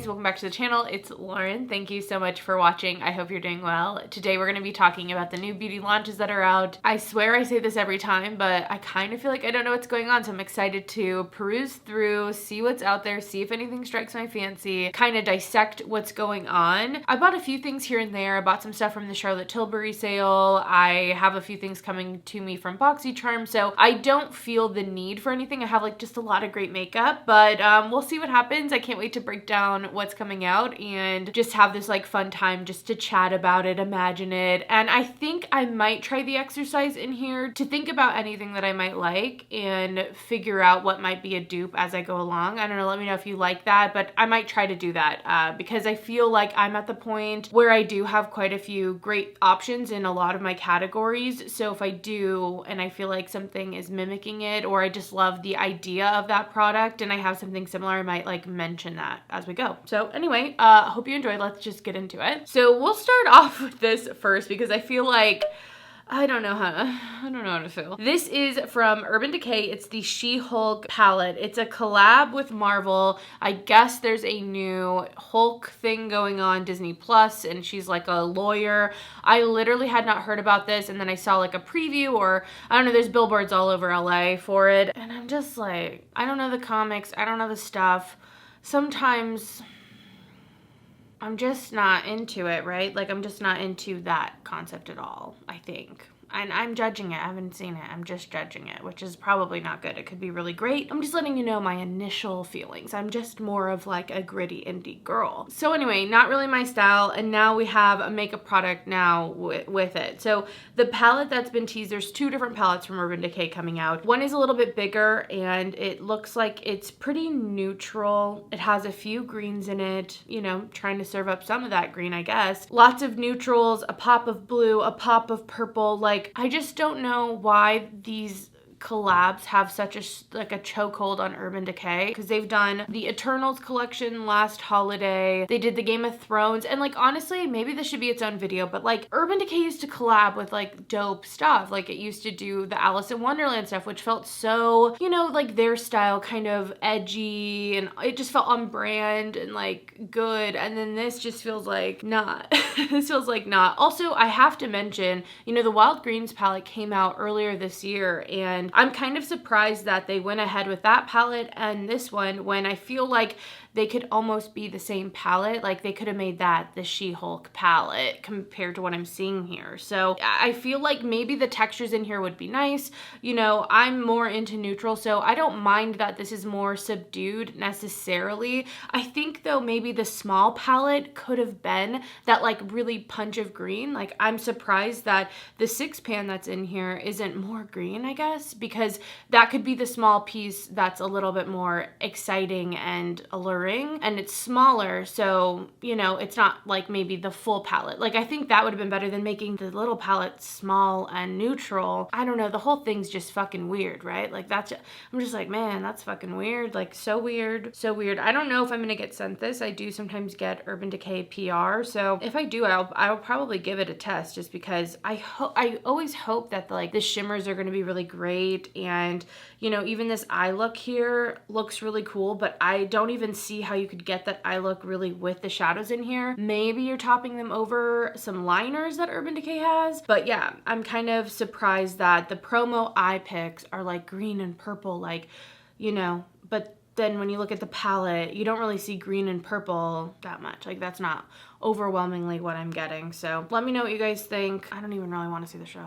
guys, welcome back to the channel. It's Lauren. Thank you so much for watching. I hope you're doing well. Today we're going to be talking about the new beauty launches that are out. I swear I say this every time, but I kind of feel like I don't know what's going on, so I'm excited to peruse through, see what's out there, see if anything strikes my fancy, kind of dissect what's going on. I bought a few things here and there. I bought some stuff from the Charlotte Tilbury sale. I have a few things coming to me from BoxyCharm, so I don't feel the need for anything. I have like just a lot of great makeup, but we'll see what happens. I can't wait to break down what's coming out and just have this like fun time just to chat about it, imagine it. And I think I might try the exercise in here to think about anything that I might like and figure out what might be a dupe as I go along. I don't know, let me know if you like that, but I might try to do that because I feel like I'm at the point where I do have quite a few great options in a lot of my categories. So if I do and I feel like something is mimicking it, or I just love the idea of that product and I have something similar, I might like mention that as we go. So anyway, hope you enjoyed. Let's just get into it. So we'll start off with this first because I feel like I don't know how to feel. This is from Urban Decay. It's the She-Hulk palette. It's a collab with Marvel. I guess there's a new Hulk thing going on Disney Plus, and she's like a lawyer. I literally had not heard about this, and then I saw like a preview, or I don't know, there's billboards all over LA for it. And I'm just like, I don't know the comics. I don't know the stuff. Sometimes I'm just not into it, right? Like, I'm just not into that concept at all, I think. And I'm judging it. I haven't seen it. I'm just judging it, which is probably not good. It could be really great. I'm just letting you know my initial feelings. I'm just more of like a gritty indie girl. So anyway, not really my style. And now we have a makeup product now with it. So the palette that's been teased, there's two different palettes from Urban Decay coming out. One is a little bit bigger and it looks like it's pretty neutral. It has a few greens in it, you know, trying to serve up some of that green, I guess. Lots of neutrals, a pop of blue, a pop of purple. Like, I just don't know why these collabs have such a like a chokehold on Urban Decay, because they've done the Eternals collection last holiday, they did the Game of Thrones, and like honestly maybe this should be its own video, but like Urban Decay used to collab with like dope stuff. Like it used to do the Alice in Wonderland stuff, which felt so, you know, like their style, kind of edgy, and it just felt on brand and like good. And then this just feels like not. This feels like not. Also, I have to mention, you know, the Wild Greens palette came out earlier this year, and I'm kind of surprised that they went ahead with that palette and this one, when I feel like they could almost be the same palette. Like they could have made that the She-Hulk palette compared to what I'm seeing here. So I feel like maybe the textures in here would be nice. You know, I'm more into neutral, so I don't mind that this is more subdued necessarily. I think though maybe the small palette could have been that like really punch of green. Like I'm surprised that the 6 pan that's in here isn't more green, I guess, because that could be the small piece that's a little bit more exciting and alluring. And it's smaller, so you know, it's not like maybe the full palette. Like I think that would have been better than making the little palette small and neutral. I don't know, the whole thing's just fucking weird, right? Like that's, I'm just like, man, that's fucking weird. Like so weird, so weird. I don't know if I'm gonna get sent this. I do sometimes get Urban Decay PR, so if I do, I'll probably give it a test, just because I always hope that like the shimmers are gonna be really great. And you know, even this eye look here looks really cool, but I don't even see how you could get that eye look really with the shadows in here. Maybe you're topping them over some liners that Urban Decay has. But yeah, I'm kind of surprised that the promo eye picks are like green and purple, like, you know, but then when you look at the palette, you don't really see green and purple that much. Like that's not overwhelmingly what I'm getting. So let me know what you guys think. I don't even really want to see the show.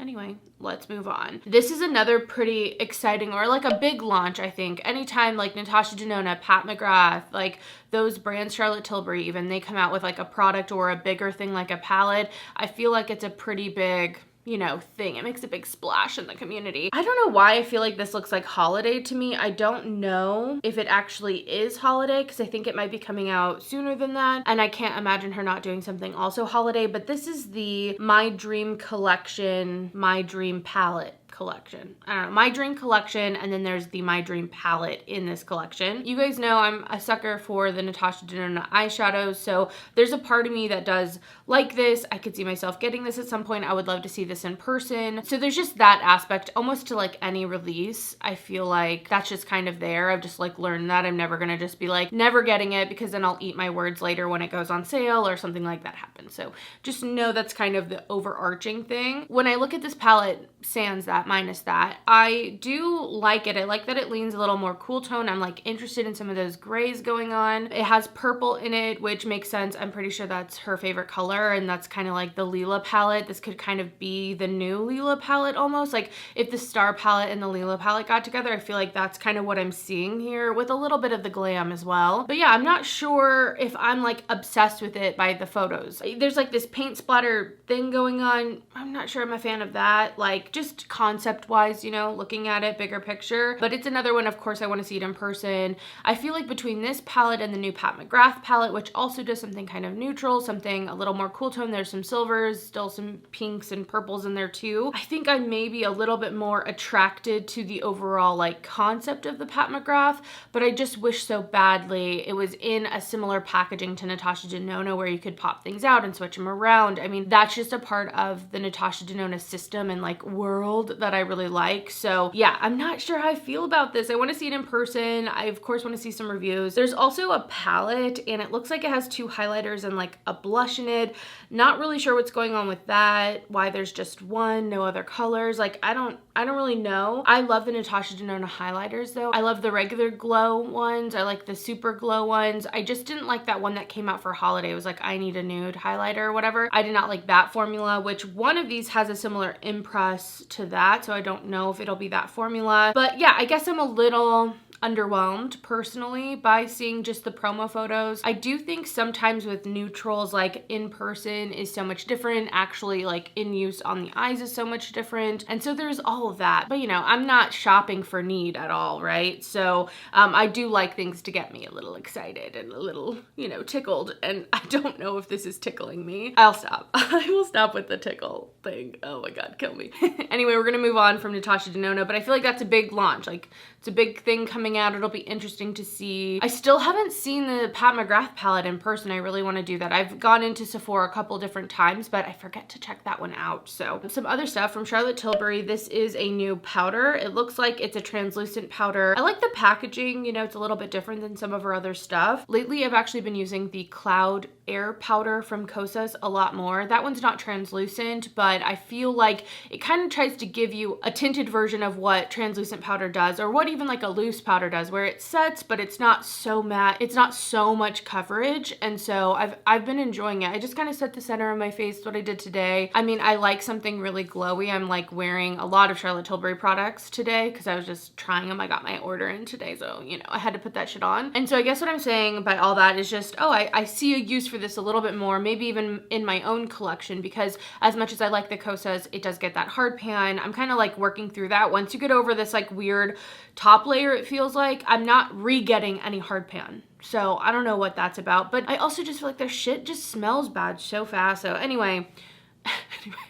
Anyway, let's move on. This is another pretty exciting, or like a big launch, I think. Anytime like Natasha, Denona, Pat McGrath, like those brands, Charlotte Tilbury even, they come out with like a product or a bigger thing like a palette, I feel like it's a pretty big, you know, thing. It makes a big splash in the community. I don't know why I feel like this looks like holiday to me. I don't know if it actually is holiday, because I think it might be coming out sooner than that. And I can't imagine her not doing something also holiday, but this is the My Dream Collection, My Dream Palette collection. I don't know, My Dream collection, and then there's the My Dream palette in this collection. You guys know I'm a sucker for the Natasha Denona eyeshadows, so there's a part of me that does like this. I could see myself getting this at some point. I would love to see this in person. So there's just that aspect, almost to like any release. I feel like that's just kind of there. I've just like learned that I'm never gonna just be like never getting it, because then I'll eat my words later when it goes on sale or something like that happens. So just know that's kind of the overarching thing. When I look at this palette, sans that, minus that, I do like it. I like that it leans a little more cool tone. I'm like interested in some of those grays going on. It has purple in it, which makes sense. I'm pretty sure that's her favorite color, and that's kind of like the Lila palette. This could kind of be the new Lila palette almost. Like if the Star palette and the Lila palette got together, I feel like that's kind of what I'm seeing here, with a little bit of the glam as well. But yeah, I'm not sure if I'm like obsessed with it by the photos. There's like this paint splatter thing going on. I'm not sure I'm a fan of that, like just concept wise, you know, looking at it bigger picture. But it's another one, of course, I want to see it in person. I feel like between this palette and the new Pat McGrath palette, which also does something kind of neutral, something a little more cool tone, there's some silvers, still some pinks and purples in there too. I think I may be a little bit more attracted to the overall like concept of the Pat McGrath, but I just wish so badly it was in a similar packaging to Natasha Denona, where you could pop things out and switch them around. I mean, that's just a part of the Natasha Denona system and like world that I really like. So yeah, I'm not sure how I feel about this. I want to see it in person. I of course want to see some reviews. There's also a palette, and it looks like it has 2 highlighters and like a blush in it. Not really sure what's going on with that, why there's just one, no other colors. Like I don't really know. I love the Natasha Denona highlighters though. I love the regular glow ones. I like the super glow ones. I just didn't like that one that came out for holiday. It was like, I need a nude highlighter or whatever. I did not like that formula, which one of these has a similar impress to that, so I don't know if it'll be that formula. But yeah, I guess I'm a little underwhelmed personally by seeing just the promo photos. I do think sometimes with neutrals, like in person is so much different, actually like in use on the eyes is so much different, and so there's all of that. But you know, I'm not shopping for need at all, right? So I do like things to get me a little excited and a little, you know, tickled, and I don't know if this is tickling me. I'll stop. I will stop with the tickle thing. Oh my god, kill me. Anyway, we're gonna move on from Natasha Denona, but I feel like that's a big launch. Like it's a big thing coming out. It'll be interesting to see. I still haven't seen the Pat McGrath palette in person. I really want to do that. I've gone into Sephora a couple different times, but I forget to check that one out. So some other stuff from Charlotte Tilbury. This is a new powder. It looks like it's a translucent powder. I like the packaging. You know, it's a little bit different than some of her other stuff. Lately, I've actually been using the Cloud Air powder from Kosas a lot more. That one's not translucent, but I feel like it kind of tries to give you a tinted version of what translucent powder does, or what even like a loose powder does, where it sets, but it's not so matte. It's not so much coverage. And so I've been enjoying it. I just kind of set the center of my face, what I did today. I mean, I like something really glowy. I'm like wearing a lot of Charlotte Tilbury products today because I was just trying them. I got my order in today, so you know, I had to put that shit on. And so I guess what I'm saying by all that is just, oh, I see a use for this a little bit more, maybe even in my own collection, because as much as I like the Kosas, it does get that hard pan. I'm kind of like working through that. Once you get over this like weird top layer, it feels like I'm not re-getting any hard pan. So I don't know what that's about, but I also just feel like their shit just smells bad so fast. So anyway,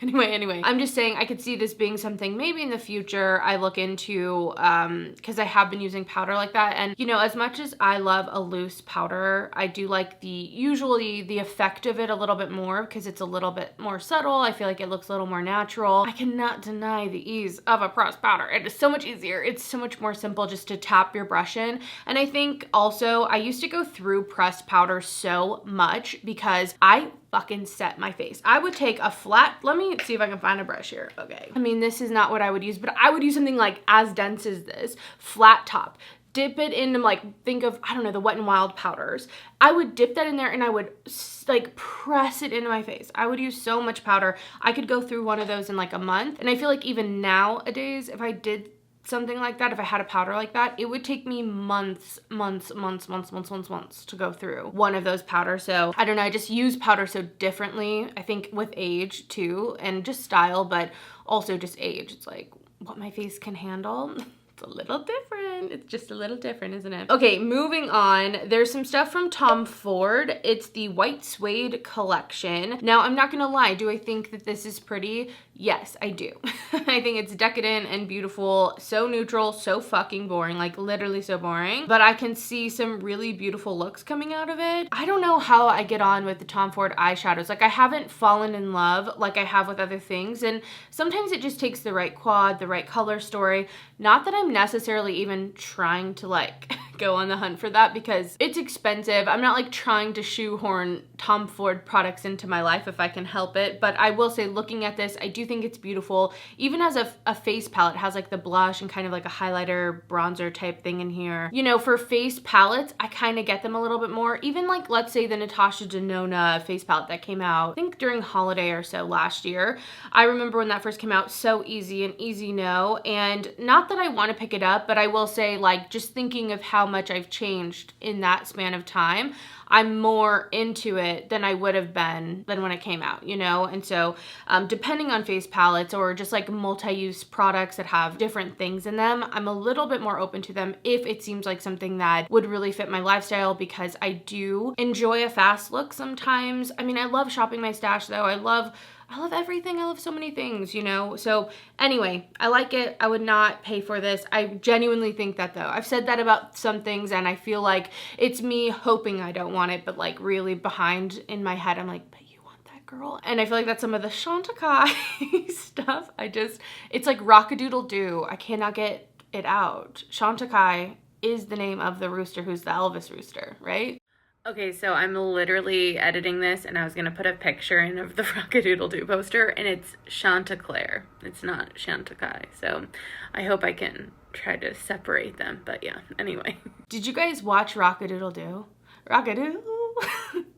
I'm just saying I could see this being something maybe in the future I look into, because I have been using powder like that. And you know, as much as I love a loose powder, I do like usually the effect of it a little bit more because it's a little bit more subtle. I feel like it looks a little more natural. I cannot deny the ease of a pressed powder. It is so much easier. It's so much more simple just to tap your brush in. And I think also I used to go through pressed powder so much because I fucking set my face. I would take a flat, let me see if I can find a brush here. Okay. I mean, this is not what I would use, but I would use something like as dense as this, flat top. Dip it in, like, think of, I don't know, the Wet n Wild powders. I would dip that in there and I would like press it into my face. I would use so much powder. I could go through one of those in like a month. And I feel like even nowadays, if I did something like that, if I had a powder like that, it would take me months to go through one of those powders. So I don't know, I just use powder so differently, I think with age too, and just style, but also just age. It's like what my face can handle. It's a little different. It's just a little different, isn't it? Okay, moving on. There's some stuff from Tom Ford. It's the White Suede Collection. Now, I'm not gonna lie. Do I think that this is pretty? Yes, I do. I think it's decadent and beautiful, so neutral, so fucking boring, like literally so boring, but I can see some really beautiful looks coming out of it. I don't know how I get on with the Tom Ford eyeshadows. Like I haven't fallen in love like I have with other things, and sometimes it just takes the right quad, the right color story. Not that I'm necessarily even trying to like go on the hunt for that because it's expensive. I'm not like trying to shoehorn Tom Ford products into my life if I can help it, but I will say looking at this, I do think it's beautiful. Even as a face palette, it has like the blush and kind of like a highlighter bronzer type thing in here. You know, for face palettes, I kind of get them a little bit more. Even like, let's say the Natasha Denona face palette that came out, I think during holiday or so last year. I remember when that first came out, so easy, an easy no. And not that I want to pick it up, but I will say like just thinking of how much I've changed in that span of time, I'm more into it than I would have been than when it came out, you know? And so depending on face palettes or just like multi-use products that have different things in them, I'm a little bit more open to them if it seems like something that would really fit my lifestyle, because I do enjoy a fast look sometimes. I mean, I love shopping my stash though. I love everything. I love so many things, you know? So anyway, I like it. I would not pay for this. I genuinely think that though. I've said that about some things and I feel like it's me hoping I don't want it, but like really behind in my head, I'm like, but you want that, girl. And I feel like that's some of the Chantecaille stuff. It's like rock-a-doodle-doo. I cannot get it out. Chantecaille is the name of the rooster who's the Elvis rooster, right? Okay, so I'm literally editing this and I was gonna put a picture in of the Rock-a-Doodle-Doo poster and it's Chanticleer. It's not Chantecaille. So I hope I can try to separate them, but yeah, anyway. Did you guys watch Rock-a-Doodle-Doo? Rock-a-Doodle?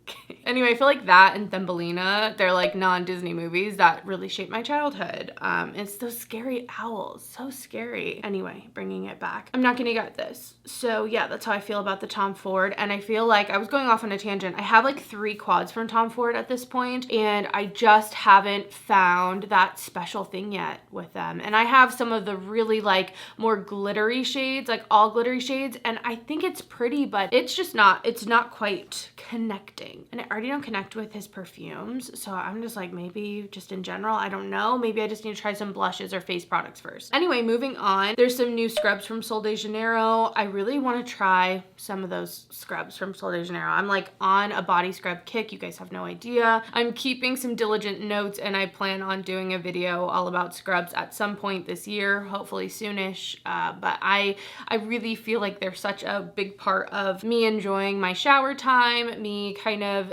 Okay. Anyway, I feel like that and Thumbelina, they're like non-Disney movies that really shaped my childhood. It's those scary owls, so scary. Anyway, bringing it back. I'm not gonna get this. So yeah, that's how I feel about the Tom Ford. And I feel like I was going off on a tangent. I have like 3 quads from Tom Ford at this point, and I just haven't found that special thing yet with them. And I have some of the really like more glittery shades, like all glittery shades, and I think it's pretty, but it's just not, it's not quite connecting. And I already don't connect with his perfumes, so I'm just like, maybe just in general, I don't know. Maybe I just need to try some blushes or face products first. Anyway, moving on. There's some new scrubs from Sol de Janeiro. I really want to try some of those scrubs from Sol de Janeiro. I'm like on a body scrub kick. You guys have no idea. I'm keeping some diligent notes and I plan on doing a video all about scrubs at some point this year, hopefully soonish. But I really feel like they're such a big part of me enjoying my shower time, me kind of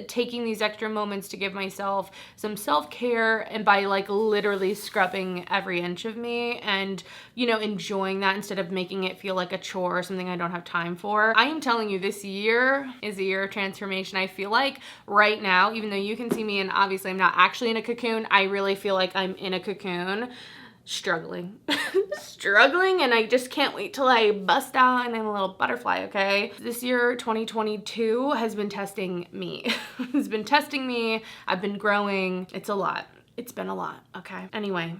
taking these extra moments to give myself some self-care, and by like literally scrubbing every inch of me and, you know, enjoying that instead of making it feel like a chore or something I don't have time for. I am telling you, this year is a year of transformation. I feel like right now, even though you can see me and obviously I'm not actually in a cocoon, I really feel like I'm in a cocoon. Struggling struggling, and I just can't wait till I bust out and I'm a little butterfly. Okay, this year 2022 has been testing me. It's been testing me. I've been growing. It's a lot. It's been a lot. Okay, anyway,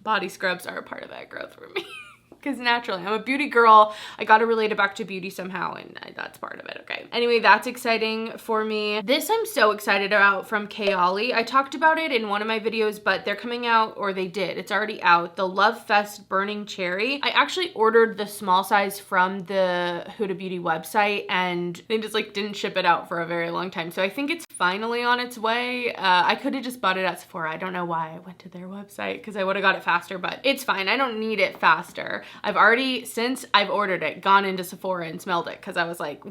body scrubs are a part of that growth for me. Because naturally, I'm a beauty girl. I gotta relate it back to beauty somehow, and that's part of it, okay? Anyway, that's exciting for me. This I'm so excited about from Kayali. I talked about it in one of my videos, but they're coming out, or they did. It's already out. The Love Fest Burning Cherry. I actually ordered the small size from the Huda Beauty website, and they just like didn't ship it out for a very long time. So I think it's finally on its way. I could have just bought it at Sephora. I don't know why I went to their website, because I would have got it faster, but it's fine. I don't need it faster. I've already, since I've ordered it, gone into Sephora and smelled it because I was like,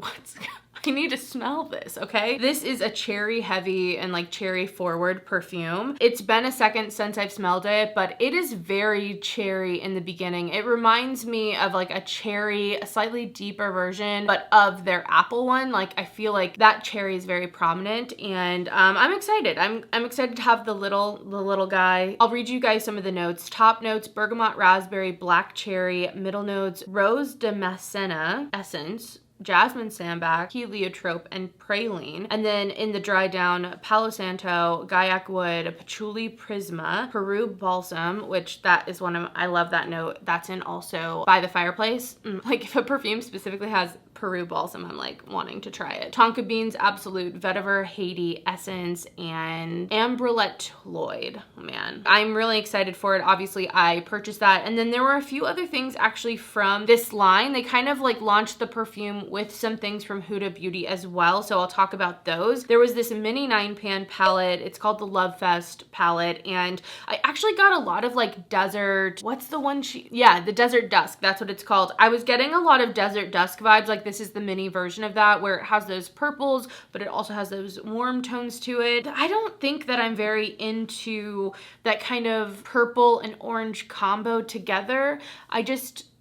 I need to smell this, okay? This is a cherry heavy and like cherry forward perfume. It's been a second since I've smelled it, but it is very cherry in the beginning. It reminds me of like a cherry, a slightly deeper version, but of their apple one. Like I feel like that cherry is very prominent, and I'm excited. I'm excited to have the little guy. I'll read you guys some of the notes. Top notes: bergamot, raspberry, black cherry. Middle notes: rose de Massena essence, jasmine sambac, heliotrope, and praline. And then in the dry down, Palo Santo, Gaiac wood, patchouli prisma, Peru balsam, which that is one of, I love that note. That's in also By the Fireplace. Like if a perfume specifically has Peru Balsam. I'm like wanting to try it. Tonka Beans Absolute, Vetiver Haiti Essence, and Ambrelette Lloyd. Oh, man, I'm really excited for it. Obviously, I purchased that. And then there were a few other things actually from this line. They kind of like launched the perfume with some things from Huda Beauty as well. So I'll talk about those. There was this mini 9-pan palette. It's called the Love Fest palette. And I actually got a lot of like desert, what's the one the Desert Dusk. That's what it's called. I was getting a lot of Desert Dusk vibes. Like this is the mini version of that where it has those purples, but it also has those warm tones to it. I don't think that I'm very into that kind of purple and orange combo together.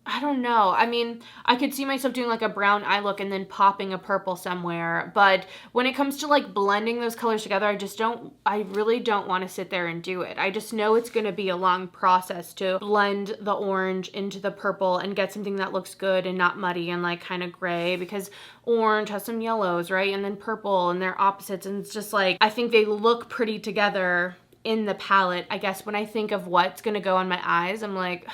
I don't know. I mean, I could see myself doing like a brown eye look and then popping a purple somewhere. But when it comes to like blending those colors together, I really don't want to sit there and do it. I just know it's going to be a long process to blend the orange into the purple and get something that looks good and not muddy and like kind of gray, because orange has some yellows, right? And then purple, and they're opposites. And it's just like, I think they look pretty together in the palette. I guess when I think of what's going to go on my eyes, I'm like,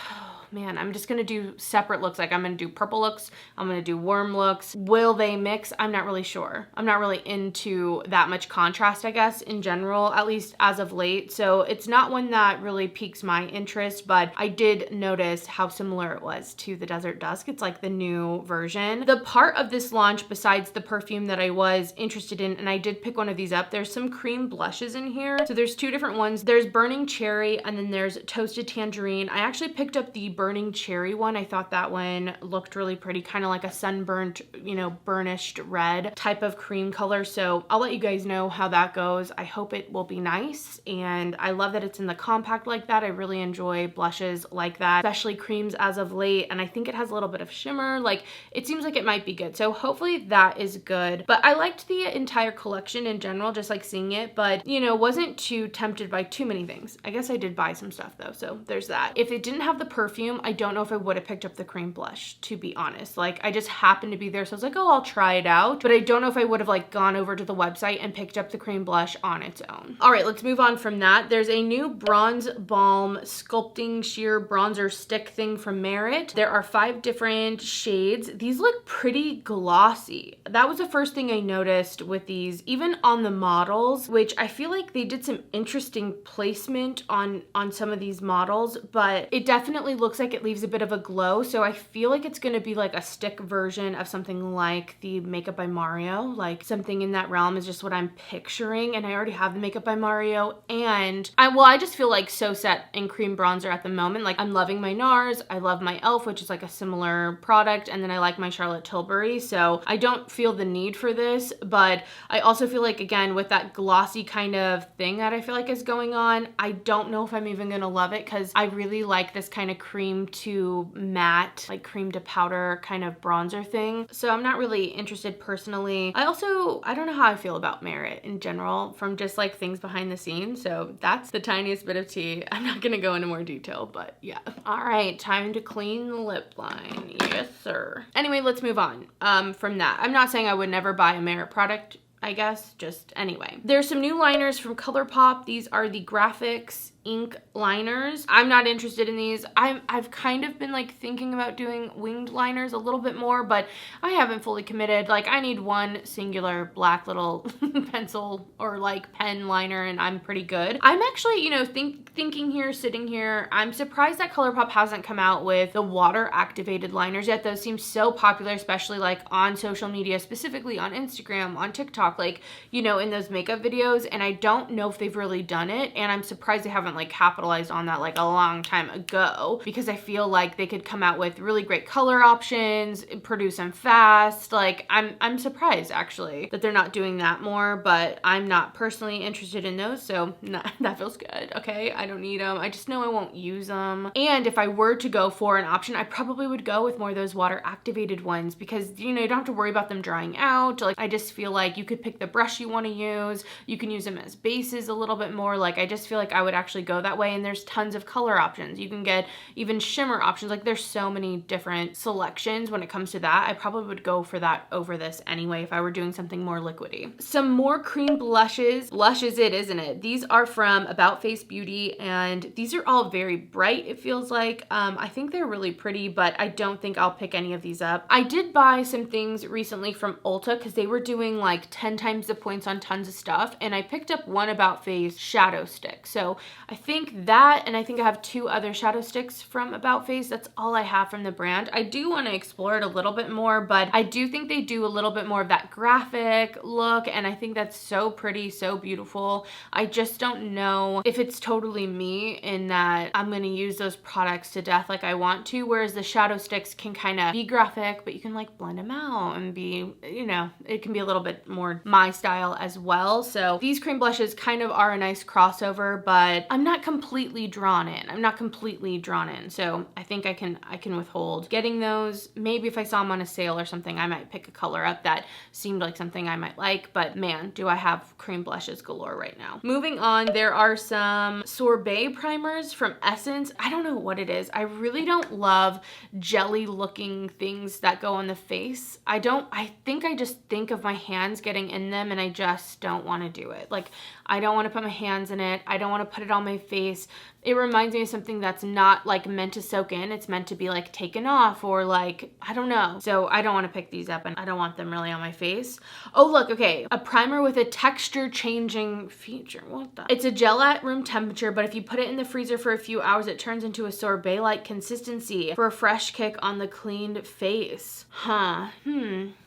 man, I'm just gonna do separate looks. Like I'm gonna do purple looks, I'm gonna do warm looks. Will they mix? I'm not really sure. I'm not really into that much contrast, I guess, in general, at least as of late. So it's not one that really piques my interest, but I did notice how similar it was to the Desert Dusk. It's like the new version. The part of this launch besides the perfume that I was interested in, and I did pick one of these up, there's some cream blushes in here. So there's two different ones. There's Burning Cherry and then there's Toasted Tangerine. I actually picked up the Burning Cherry one. I thought that one looked really pretty, kind of like a sunburnt, you know, burnished red type of cream color. So I'll let you guys know how that goes. I hope it will be nice. And I love that it's in the compact like that. I really enjoy blushes like that, especially creams as of late. And I think it has a little bit of shimmer. Like it seems like it might be good. So hopefully that is good. But I liked the entire collection in general, just like seeing it, but you know, wasn't too tempted by too many things. I guess I did buy some stuff though. So there's that. If it didn't have the perfume, I don't know if I would have picked up the cream blush, to be honest. Like I just happened to be there, so I was like, oh, I'll try it out. But I don't know if I would have like gone over to the website and picked up the cream blush on its own. All right, let's move on from that. There's a new Bronze Balm Sculpting Sheer Bronzer Stick thing from Merit. There are 5 different shades. These look pretty glossy. That was the first thing I noticed with these, even on the models, which I feel like they did some interesting placement on some of these models, but it definitely looks like it leaves a bit of a glow. So I feel like it's going to be like a stick version of something like the Makeup by Mario. Like something in that realm is just what I'm picturing. And I already have the Makeup by Mario. And I just feel like so set in cream bronzer at the moment. Like I'm loving my Nars. I love my e.l.f., which is like a similar product. And then I like my Charlotte Tilbury. So I don't feel the need for this. But I also feel like, again, with that glossy kind of thing that I feel like is going on, I don't know if I'm even going to love it, because I really like this kind of cream to matte, like cream to powder kind of bronzer thing. So I'm not really interested personally. I don't know how I feel about Merit in general from just like things behind the scenes. So that's the tiniest bit of tea. I'm not gonna go into more detail, but yeah. All right, time to clean the lip line. Yes, sir. Anyway, let's move on from that. I'm not saying I would never buy a Merit product, I guess, just anyway. There's some new liners from Colourpop. These are the Graphix ink liners. I'm not interested in these. I've kind of been like thinking about doing winged liners a little bit more, but I haven't fully committed. Like I need one singular black little pencil or like pen liner and I'm pretty good. I'm actually, you know, thinking here, sitting here, I'm surprised that Colourpop hasn't come out with the water activated liners yet. Those seem so popular, especially like on social media, specifically on Instagram, on TikTok, like, you know, in those makeup videos. And I don't know if they've really done it. And I'm surprised they haven't like capitalized on that like a long time ago, because I feel like they could come out with really great color options, produce them fast. Like I'm surprised actually that they're not doing that more, but I'm not personally interested in those. So that feels good. Okay. I don't need them. I just know I won't use them. And if I were to go for an option, I probably would go with more of those water activated ones, because you know, you don't have to worry about them drying out. Like I just feel like you could pick the brush you want to use. You can use them as bases a little bit more. Like I just feel like I would actually go that way, and there's tons of color options. You can get even shimmer options. Like there's so many different selections when it comes to that. I probably would go for that over this anyway if I were doing something more liquidy. Some more cream blushes. Blush is it, isn't it? These are from About Face Beauty, and these are all very bright, it feels like. I think they're really pretty, but I don't think I'll pick any of these up. I did buy some things recently from Ulta because they were doing like 10 times the points on tons of stuff, and I picked up one About Face shadow stick. So I think that, and I think I have 2 other shadow sticks from About Face. That's all I have from the brand. I do want to explore it a little bit more, but I do think they do a little bit more of that graphic look, and I think that's so pretty, so beautiful. I just don't know if it's totally me in that I'm going to use those products to death like I want to, whereas the shadow sticks can kind of be graphic, but you can like blend them out and be, you know, it can be a little bit more my style as well. So these cream blushes kind of are a nice crossover, but I'm not completely drawn in. I'm not completely drawn in. So I think I can withhold getting those. Maybe if I saw them on a sale or something, I might pick a color up that seemed like something I might like, but man, do I have cream blushes galore right now. Moving on, there are some Sorbet primers from Essence. I don't know what it is. I really don't love jelly looking things that go on the face. I think I just think of my hands getting in them, and I just don't want to do it. Like, I don't want to put my hands in it. I don't want to put it on my face. It reminds me of something that's not like meant to soak in. It's meant to be like taken off, or like, I don't know. So I don't want to pick these up, and I don't want them really on my face. Oh, look, okay. A primer with a texture changing feature. What the? It's a gel at room temperature, but if you put it in the freezer for a few hours, it turns into a sorbet-like consistency for a fresh kick on the cleaned face. Huh.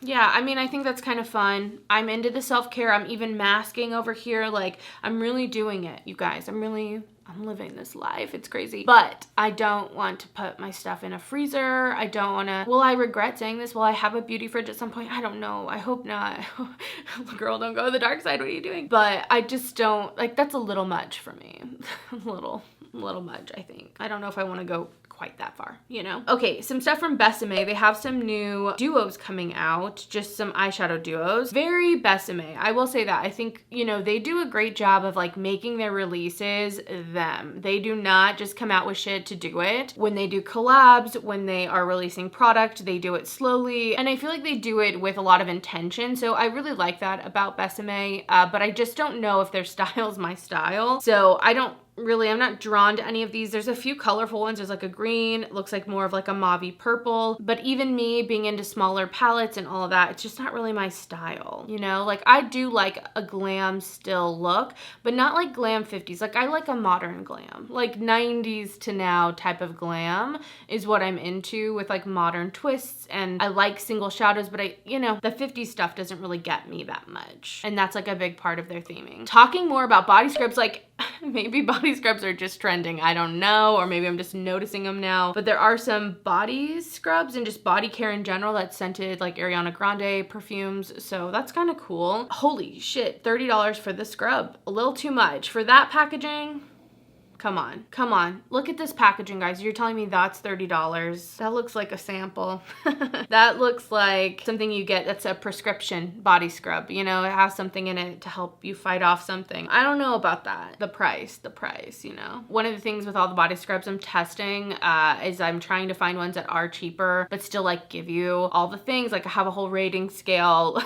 Yeah, I mean, I think that's kind of fun. I'm into the self-care. I'm even masking over here. Like, I'm really doing it, you guys. I'm living this life. It's crazy. But I don't want to put my stuff in a freezer. I don't want to. Will I regret saying this? Will I have a beauty fridge at some point? I don't know. I hope not. Girl, don't go to the dark side. What are you doing? But I just don't, like, that's a little much for me. a little much, I think. I don't know if I want to go quite that far, you know? Okay, some stuff from Besame. They have some new duos coming out, just some eyeshadow duos. Very Besame, I will say that. I think, you know, they do a great job of like making their releases them. They do not just come out with shit to do it. When they do collabs, when they are releasing product, they do it slowly, and I feel like they do it with a lot of intention, so I really like that about Besame, but I just don't know if their style is my style, so I'm not drawn to any of these. There's a few colorful ones. There's like a green, it looks like more of like a mauvey purple, but even me being into smaller palettes and all of that, it's just not really my style, you know? Like, I do like a glam still look, but not like glam 50s. Like, I like a modern glam, like 90s to now type of glam is what I'm into, with like modern twists, and I like single shadows, but you know, the 50s stuff doesn't really get me that much, and that's like a big part of their theming. Talking more about body scrubs, like maybe body scrubs are just trending, I don't know, or maybe I'm just noticing them now, but there are some body scrubs and just body care in general that's scented like Ariana Grande perfumes, so that's kind of cool. Holy shit, $30 for the scrub. A little too much for that packaging. Come on. Look at this packaging, guys. You're telling me that's $30. That looks like a sample. That looks like something you get that's a prescription body scrub. You know, it has something in it to help you fight off something. I don't know about that. The price, you know. One of the things with all the body scrubs I'm testing is I'm trying to find ones that are cheaper, but still like give you all the things. Like, I have a whole rating scale.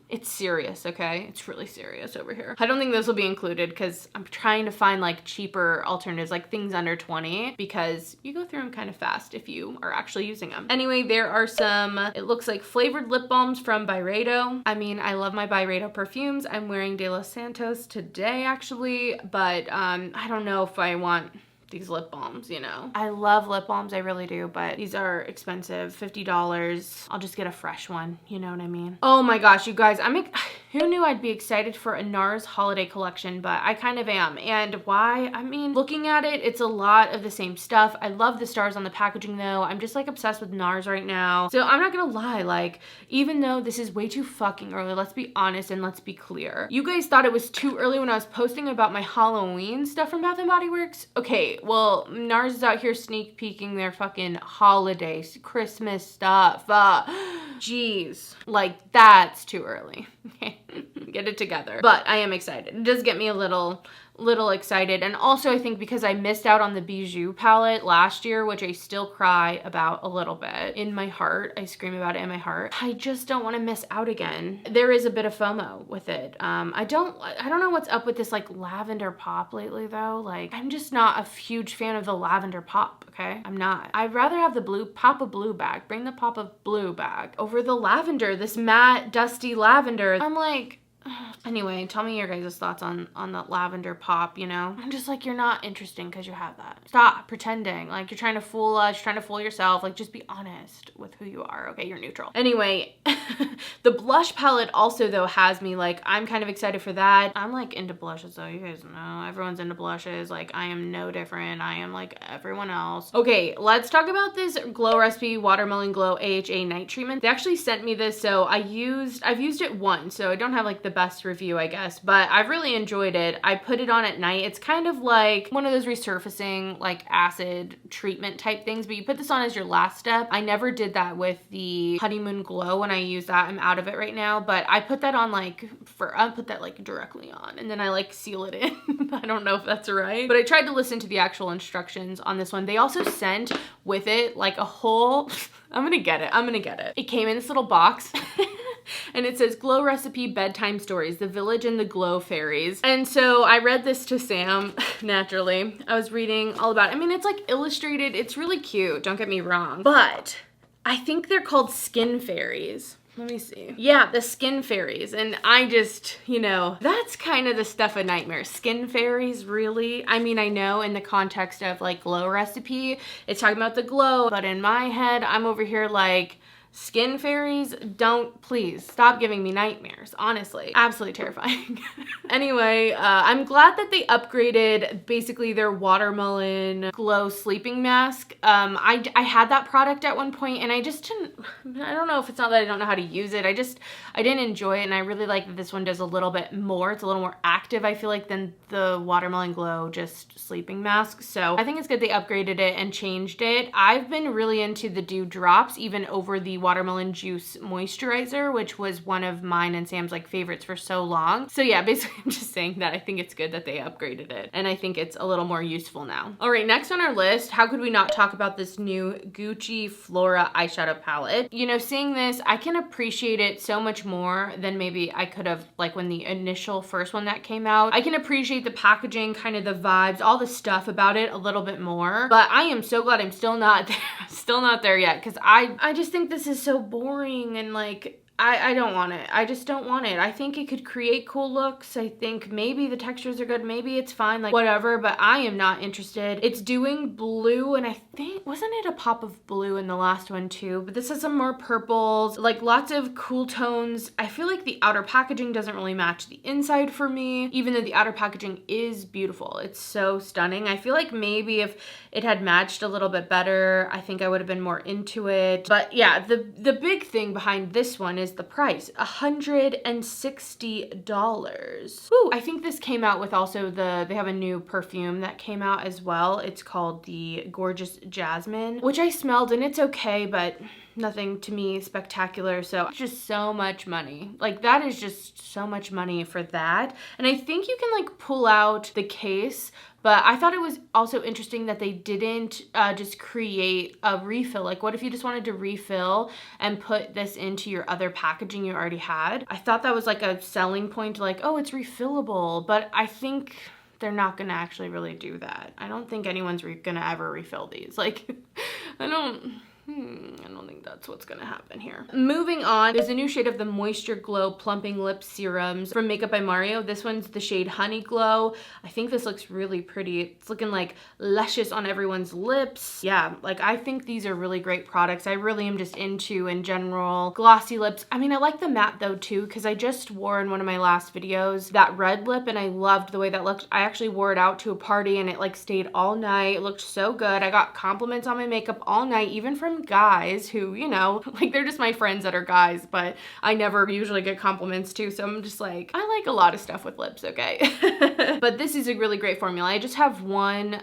It's serious, okay? It's really serious over here. I don't think those will be included because I'm trying to find like cheaper alternatives, like things under 20, because you go through them kind of fast if you are actually using them. Anyway, there are some, it looks like flavored lip balms from Byredo. I mean, I love my Byredo perfumes. I'm wearing De Los Santos today actually, but I don't know if I want these lip balms, you know. I love lip balms, I really do, but these are expensive, $50. I'll just get a fresh one, you know what I mean? Oh my gosh, you guys, who knew I'd be excited for a Nars Holiday Collection, but I kind of am. And why? I mean, looking at it, it's a lot of the same stuff. I love the stars on the packaging though. I'm just like obsessed with Nars right now. So I'm not gonna lie, like, even though this is way too fucking early, let's be honest and let's be clear. You guys thought it was too early when I was posting about my Halloween stuff from Bath & Body Works? Okay, well, Nars is out here sneak peeking their fucking holiday, Christmas stuff. Jeez, like, that's too early. Okay. get it together. But I am excited. It does get me a little excited. And also I think because I missed out on the Bijou palette last year, which I still cry about a little bit in my heart. I scream about it in my heart. I just don't want to miss out again. There is a bit of FOMO with it. I don't know what's up with this like lavender pop lately though. Like I'm just not a huge fan of the lavender pop, okay? I'm not. I'd rather have the blue, pop of blue back. Bring the pop of blue back over the lavender, this matte, dusty lavender. I'm like, anyway, tell me your guys' thoughts on the lavender pop, you know? I'm just like, you're not interesting because you have that. Stop pretending. Like, you're trying to fool us, you're trying to fool yourself. Like, just be honest with who you are, okay? You're neutral. Anyway, the blush palette also, though, has me, like, I'm kind of excited for that. I'm, like, into blushes, though. You guys know. Everyone's into blushes. Like, I am no different. I am, like, everyone else. Okay, let's talk about this Glow Recipe Watermelon Glow AHA Night Treatment. They actually sent me this, so I've used it once, so I don't have, like, the best review, I guess, but I've really enjoyed it. I put it on at night. It's kind of like one of those resurfacing like acid treatment type things, but you put this on as your last step. I never did that with the Honeymoon Glow when I use that. I'm out of it right now, but I put that on like I put that like directly on and then I like seal it in. I don't know if that's right, but I tried to listen to the actual instructions on this one. They also sent with it like a whole, I'm gonna get it. It came in this little box. And it says Glow Recipe Bedtime Stories, The Village and the Glow Fairies. And so I read this to Sam, naturally. I was reading all about it. I mean, it's like illustrated. It's really cute, don't get me wrong. But I think they're called skin fairies. Let me see. Yeah, the skin fairies. And I just, you know, that's kind of the stuff of nightmares. Skin fairies, really? I mean, I know in the context of like Glow Recipe, it's talking about the glow. But in my head, I'm over here like, skin fairies, don't, please stop giving me nightmares, honestly. Absolutely terrifying. Anyway, I'm glad that they upgraded basically their watermelon glow sleeping mask. I had that product at one point and I just didn't, I don't know if it's not that I don't know how to use it. I didn't enjoy it, and I really like that this one does a little bit more. It's a little more active, I feel like, than the watermelon glow just sleeping mask. So I think it's good they upgraded it and changed it. I've been really into the dew drops, even over the watermelon juice moisturizer, which was one of mine and Sam's like favorites for so long. So yeah, basically I'm just saying that I think it's good that they upgraded it, and I think it's a little more useful now. All right, next on our list, how could we not talk about this new Gucci Flora eyeshadow palette? You know, seeing this, I can appreciate it so much more than maybe I could have like when the initial first one that came out. I can appreciate the packaging, kind of the vibes, all the stuff about it a little bit more, but I am so glad I'm still not there. Still not there yet, because I just think this is so boring and like I don't want it. I just don't want it. I think it could create cool looks. I think maybe the textures are good. Maybe it's fine, like whatever, but I am not interested. It's doing blue, and I think, wasn't it a pop of blue in the last one too? But this has some more purples, like lots of cool tones. I feel like the outer packaging doesn't really match the inside for me, even though the outer packaging is beautiful. It's so stunning. I feel like maybe if it had matched a little bit better, I think I would have been more into it. But yeah, the big thing behind this one is the price, $160. Woo! I think this came out with also they have a new perfume that came out as well. It's called the Gorgeous Jasmine, which I smelled and it's okay, but nothing to me spectacular. So it's just so much money. Like that is just so much money for that. And I think you can like pull out the case, but I thought it was also interesting that they didn't just create a refill. Like what if you just wanted to refill and put this into your other packaging you already had? I thought that was like a selling point, like, oh, it's refillable, but I think they're not gonna actually really do that. I don't think anyone's gonna ever refill these. Like, I don't think that's what's gonna happen here. Moving on, there's a new shade of the Moisture Glow Plumping Lip Serums from Makeup by Mario. This one's the shade Honey Glow. I think this looks really pretty. It's looking like luscious on everyone's lips. Yeah, like I think these are really great products. I really am just into, in general, glossy lips. I mean, I like the matte though too, because I just wore in one of my last videos that red lip and I loved the way that looked. I actually wore it out to a party and it like stayed all night. It looked so good. I got compliments on my makeup all night, even from from guys who, you know, like they're just my friends that are guys, but I never usually get compliments too. So I'm just like, I like a lot of stuff with lips, okay? But this is a really great formula. I just have one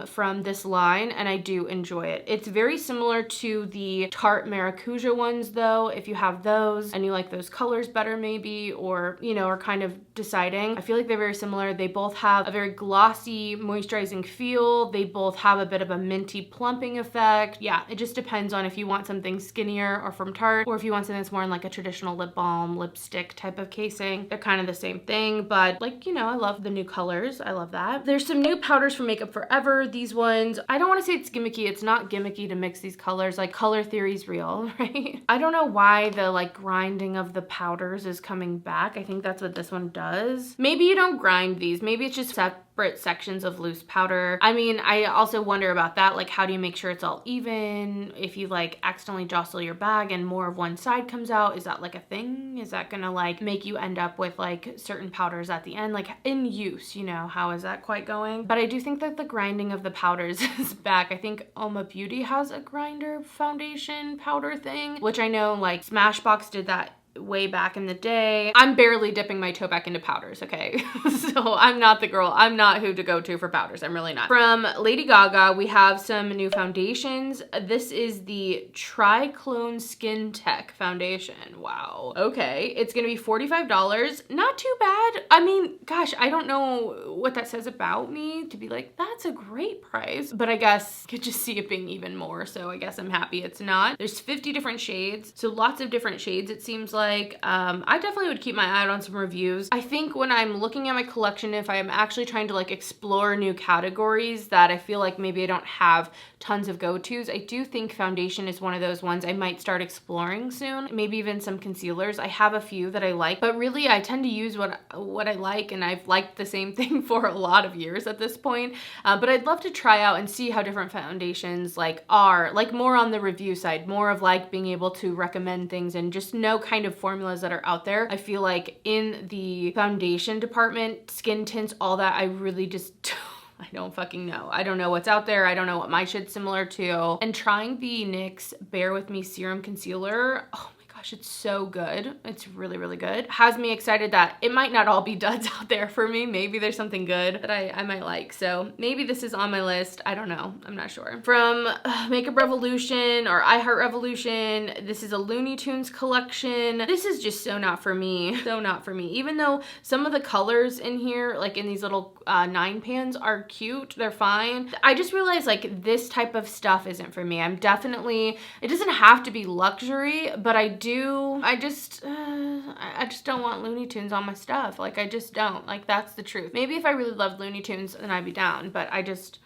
from this line and I do enjoy it. It's very similar to the Tarte Maracuja ones though. If you have those and you like those colors better maybe, or, you know, are kind of deciding, I feel like they're very similar. They both have a very glossy, moisturizing feel. They both have a bit of a minty plumping effect. Yeah, it just depends on if you want something skinnier or from Tarte, or if you want something that's more in like a traditional lip balm, lipstick type of casing. They're kind of the same thing, but like, you know, I love the new colors. I love that. There's some new powders from Makeup Forever. These ones, I don't want to say it's gimmicky. It's not gimmicky to mix these colors. Like, color theory's real, right? I don't know why the like grinding of the powders is coming back. I think that's what this one does. Maybe you don't grind these. Maybe it's just separate sections of loose powder. I mean, I also wonder about that. Like, how do you make sure it's all even? If you like accidentally jostle your bag and more of one side comes out, is that like a thing? Is that gonna like make you end up with like certain powders at the end? Like in use, you know, how is that quite going? But I do think that the grinding of the powders is back. I think Oma Beauty has a grinder foundation powder thing, which I know like Smashbox did that way back in the day. I'm barely dipping my toe back into powders, okay? So I'm not the girl. I'm not who to go to for powders. I'm really not. From Lady Gaga, we have some new foundations. This is the Triclone Skin Tech foundation. Wow. Okay. It's gonna be $45. Not too bad. I mean, gosh, I don't know what that says about me to be like, that's a great price, but I guess I could just see it being even more. So I guess I'm happy it's not. There's 50 different shades. So lots of different shades, it seems like. I definitely would keep my eye out on some reviews. I think when I'm looking at my collection, if I'm actually trying to like explore new categories that I feel like maybe I don't have tons of go-tos, I do think foundation is one of those ones I might start exploring soon. Maybe even some concealers. I have a few that I like, but really I tend to use what I like, and I've liked the same thing for a lot of years at this point. But I'd love to try out and see how different foundations like are, like more on the review side, more of like being able to recommend things and just know kind of formulas that are out there. I feel like in the foundation department, skin tints, all that, I really just I don't fucking know. I don't know what's out there. I don't know what my shit's similar to. And trying the NYX Bare With Me Serum Concealer, oh my gosh, it's so good. It's really, really good. Has me excited that it might not all be duds out there for me. Maybe there's something good that I might like. So maybe this is on my list. I don't know. I'm not sure. From Makeup Revolution or I Heart Revolution, this is a Looney Tunes collection. This is just so not for me. So not for me. Even though some of the colors in here, like in these little 9 pans are cute. They're fine. I just realized like this type of stuff isn't for me. I'm definitely, it doesn't have to be luxury, but I just don't want Looney Tunes on my stuff. Like I just don't. Like that's the truth. Maybe if I really loved Looney Tunes then I'd be down, but I just,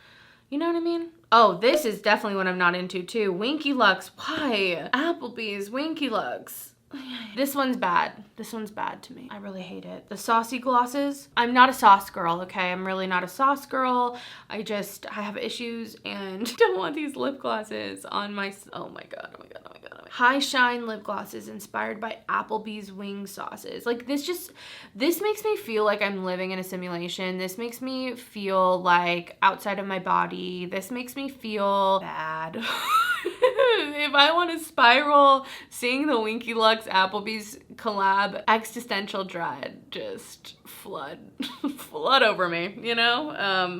you know what I mean? Oh, this is definitely what I'm not into too. Winky Lux. Why? Applebee's Winky Lux. This one's bad. This one's bad to me. I really hate it. The saucy glosses. I'm not a sauce girl, okay? I'm really not a sauce girl. I have issues and don't want these lip glosses on my, oh my god, oh my god, oh my god. High Shine lip glosses inspired by Applebee's wing sauces. Like this makes me feel like I'm living in a simulation. This makes me feel like outside of my body. This makes me feel bad. If I want to spiral, seeing the Winky Lux Applebee's collab, existential dread just flood over me, you know?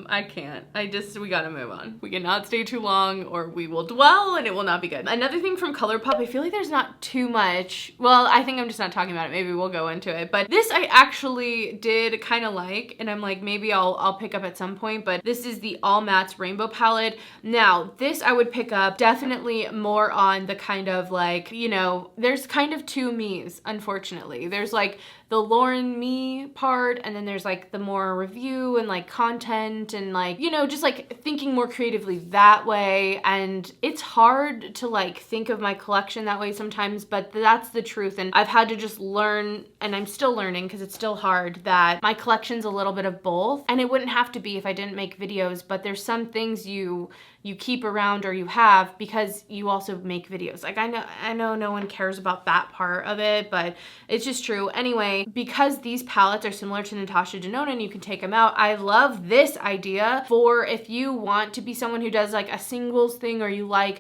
I can't. We gotta move on. We cannot stay too long or we will dwell and it will not be good. Another thing from Colourpop, I feel like there's not too much. Well, I think I'm just not talking about it. Maybe we'll go into it. But this I actually did kind of like, and I'm like, maybe I'll pick up at some point, but this is the All Mattes Rainbow Palette. Now, this I would pick up definitely more on the kind of like, you know, there's kind of two me's, unfortunately. There's like the Lauren me part, and then there's like the more review and like content and like, you know, just like thinking more creatively that way. And it's hard to like think of my collection that way sometimes, but that's the truth. And I've had to just learn, and I'm still learning because it's still hard, that my collection's a little bit of both. And it wouldn't have to be if I didn't make videos, but there's some things you keep around or you have because you also make videos. Like I know no one cares about that part of it, but it's just true. Anyway, because these palettes are similar to Natasha Denona and you can take them out, I love this idea for if you want to be someone who does like a singles thing or you like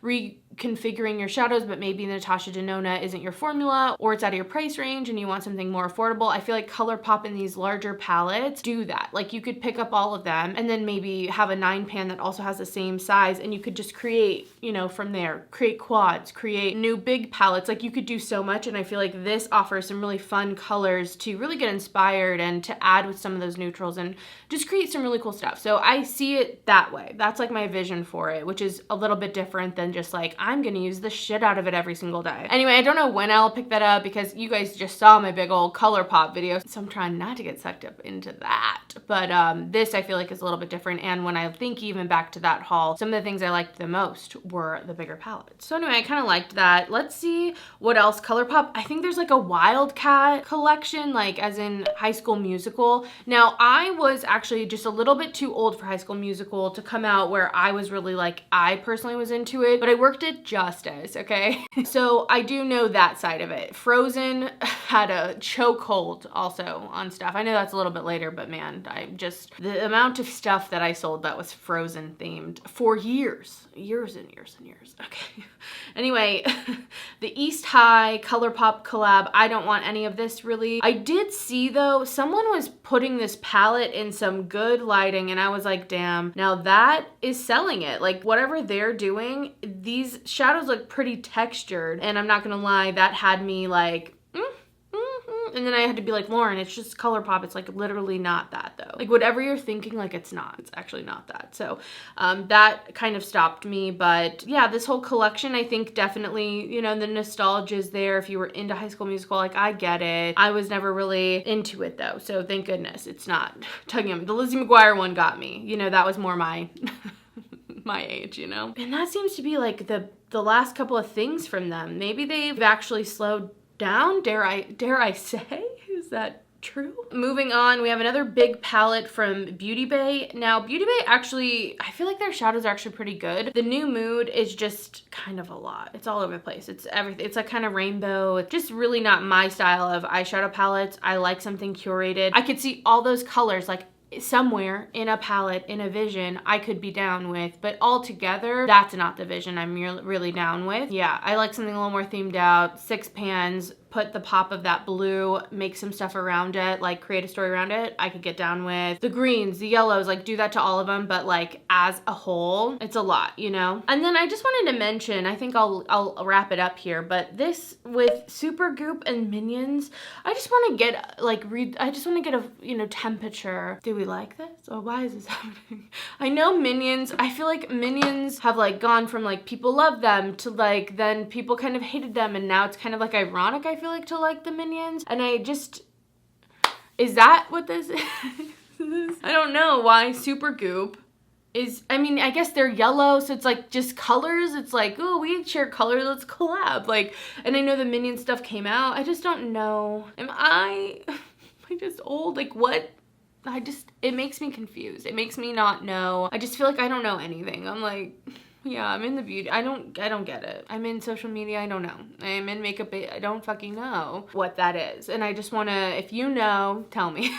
configuring your shadows, but maybe Natasha Denona isn't your formula, or it's out of your price range and you want something more affordable, I feel like Colourpop in these larger palettes do that. Like you could pick up all of them and then maybe have a 9-pan that also has the same size, and you could just create, you know, from there, create quads, create new big palettes. Like you could do so much, and I feel like this offers some really fun colors to really get inspired and to add with some of those neutrals and just create some really cool stuff. So I see it that way. That's like my vision for it, which is a little bit different than just like, I'm gonna use the shit out of it every single day. Anyway, I don't know when I'll pick that up because you guys just saw my big old Colourpop video, so I'm trying not to get sucked up into that. But this I feel like is a little bit different, and when I think even back to that haul, some of the things I liked the most were the bigger palettes. So anyway, I kind of liked that. Let's see what else. Colourpop, I think there's like a Wildcat collection, like as in High School Musical. Now, I was actually just a little bit too old for High School Musical to come out where I was really like, I personally was into it, but I worked it just as, okay? So I do know that side of it. Frozen had a chokehold also on stuff. I know that's a little bit later, but man, the amount of stuff that I sold that was Frozen themed for years and years and years. Okay. Anyway, the East High Colourpop collab, I don't want any of this really. I did see though, someone was putting this palette in some good lighting and I was like, damn, now that is selling it. Like whatever they're doing, these shadows look pretty textured, and I'm not gonna lie, that had me like, and then I had to be like, Lauren, it's just Colourpop. It's like literally not that though. Like whatever you're thinking, like it's not. It's actually not that. So that kind of stopped me. But yeah, this whole collection, I think definitely, you know, the nostalgia is there. If you were into High School Musical, like I get it. I was never really into it though. So thank goodness it's not tugging on me. The Lizzie McGuire one got me. You know, that was more my my age, you know? And that seems to be like the last couple of things from them. Maybe they've actually slowed down, dare I say? Is that true? Moving on, we have another big palette from Beauty Bay. Now, Beauty Bay actually, I feel like their shadows are actually pretty good. The New Mood is just kind of a lot. It's all over the place. It's everything. It's like kind of rainbow. It's just really not my style of eyeshadow palettes. I like something curated. I could see all those colors like somewhere in a palette, in a vision, I could be down with, but all together, that's not the vision I'm really down with. Yeah, I like something a little more themed out, 6 pans, put the pop of that blue, make some stuff around it, like create a story around it, I could get down with. The greens, the yellows, like do that to all of them, but like as a whole, it's a lot, you know? And then I just wanted to mention, I think I'll wrap it up here, but this with Supergoop and Minions, I just want to get like, I just want to get a, you know, temperature. Do we like this? Or why is this happening? I know Minions, I feel like Minions have like gone from like people love them to like then people kind of hated them, and now it's kind of like ironic, I feel like, to like the Minions. And I just, is that what this is? I don't know why Supergoop is, I mean, I guess they're yellow, so it's like just colors. It's like, oh, we share colors, let's collab. Like, and I know the Minion stuff came out. I just don't know. Am I just old? Like what? It makes me confused. It makes me not know. I just feel like I don't know anything. I'm like, yeah, I'm in the beauty. I don't get it. I'm in social media. I don't know. I'm in makeup. I don't fucking know what that is. And I just want to, if you know, tell me.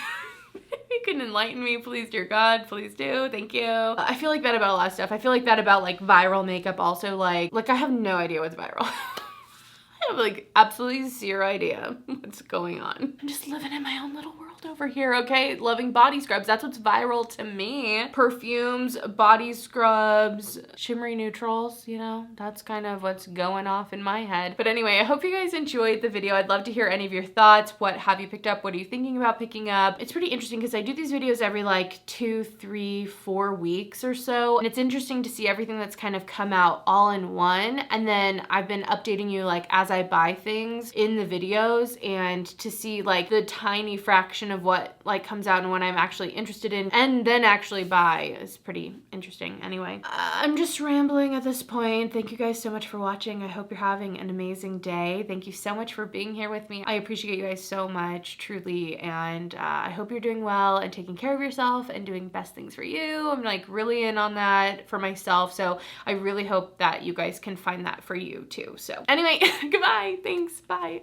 If you can enlighten me, please, dear God, please do. Thank you. I feel like that about a lot of stuff. I feel like that about like viral makeup also. Like I have no idea what's viral. I have like absolutely zero idea what's going on. I'm just living in my own little world over here, okay? Loving body scrubs. That's what's viral to me. Perfumes, body scrubs, shimmery neutrals, you know? That's kind of what's going off in my head. But anyway, I hope you guys enjoyed the video. I'd love to hear any of your thoughts. What have you picked up? What are you thinking about picking up? It's pretty interesting because I do these videos every like 2, 3, 4 weeks or so. And it's interesting to see everything that's kind of come out all in one. And then I've been updating you like as I buy things in the videos, and to see like the tiny fraction of what like comes out and what I'm actually interested in and then actually buy is pretty interesting. Anyway, I'm just rambling at this point. Thank you guys so much for watching. I hope you're having an amazing day. Thank you so much for being here with me. I appreciate you guys so much, truly, and I hope you're doing well and taking care of yourself and doing best things for you. I'm like really in on that for myself, so I really hope that you guys can find that for you too. So anyway, goodbye. Thanks. Bye.